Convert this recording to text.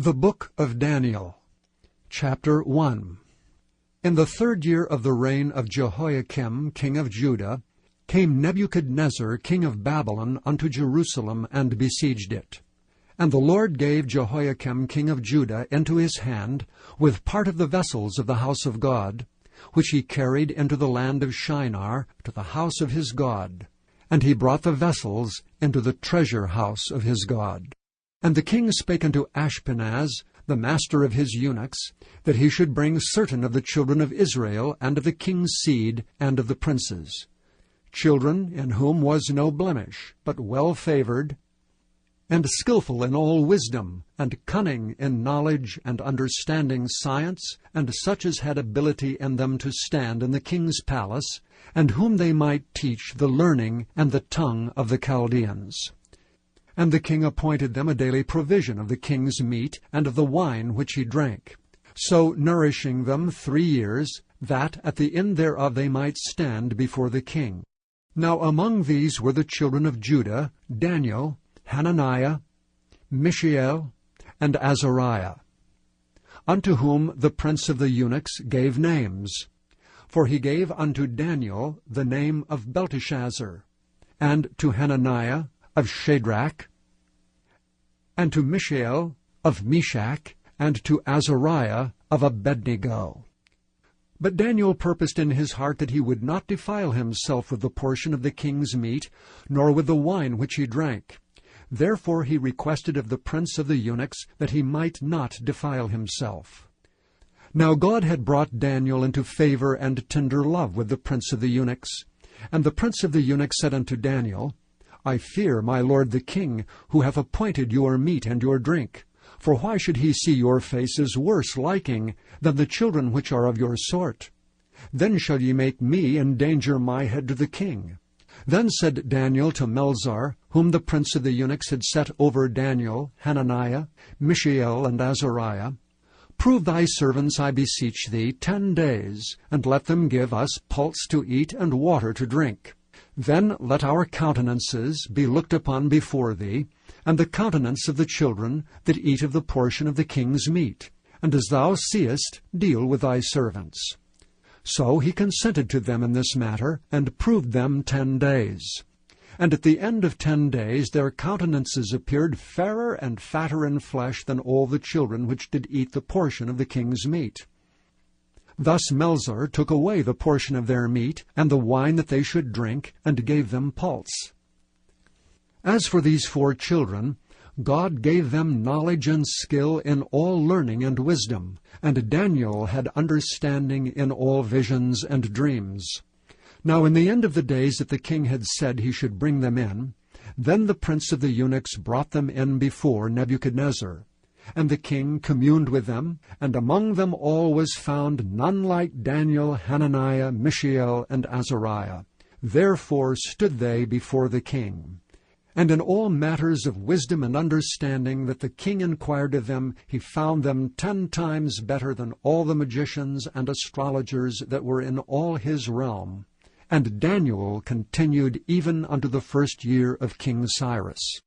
The Book of Daniel, Chapter 1. In the 3rd year of the reign of Jehoiakim king of Judah, came Nebuchadnezzar king of Babylon unto Jerusalem, and besieged it. And the Lord gave Jehoiakim king of Judah into his hand, with part of the vessels of the house of God, which he carried into the land of Shinar, to the house of his God. And he brought the vessels into the treasure house of his God. And the king spake unto Ashpenaz, the master of his eunuchs, that he should bring certain of the children of Israel, and of the king's seed, and of the princes, children in whom was no blemish, but well-favored, and skillful in all wisdom, and cunning in knowledge and understanding science, and such as had ability in them to stand in the king's palace, and whom they might teach the learning and the tongue of the Chaldeans. And the king appointed them a daily provision of the king's meat, and of the wine which he drank, so nourishing them 3 years, that at the end thereof they might stand before the king. Now among these were the children of Judah, Daniel, Hananiah, Mishael, and Azariah, unto whom the prince of the eunuchs gave names. For he gave unto Daniel the name of Belteshazzar, and to Hananiah of Shadrach, and to Mishael of Meshach, and to Azariah of Abednego. But Daniel purposed in his heart that he would not defile himself with the portion of the king's meat, nor with the wine which he drank. Therefore he requested of the prince of the eunuchs that he might not defile himself. Now God had brought Daniel into favor and tender love with the prince of the eunuchs. And the prince of the eunuchs said unto Daniel, I fear my lord the king, who hath appointed your meat and your drink. For why should he see your faces worse liking than the children which are of your sort? Then shall ye make me endanger my head to the king. Then said Daniel to Melzar, whom the prince of the eunuchs had set over Daniel, Hananiah, Mishael, and Azariah, Prove thy servants, I beseech thee, 10 days, and let them give us pulse to eat and water to drink. Then let our countenances be looked upon before thee, and the countenance of the children that eat of the portion of the king's meat. And as thou seest, deal with thy servants. So he consented to them in this matter, and proved them 10 days. And at the end of 10 days their countenances appeared fairer and fatter in flesh than all the children which did eat the portion of the king's meat. Thus Melzar took away the portion of their meat, and the wine that they should drink, and gave them pulse. As for these 4 children, God gave them knowledge and skill in all learning and wisdom, and Daniel had understanding in all visions and dreams. Now in the end of the days that the king had said he should bring them in, then the prince of the eunuchs brought them in before Nebuchadnezzar. And the king communed with them, and among them all was found none like Daniel, Hananiah, Mishael, and Azariah. Therefore stood they before the king. And in all matters of wisdom and understanding that the king inquired of them, he found them 10 times better than all the magicians and astrologers that were in all his realm. And Daniel continued even unto the 1st year of King Cyrus.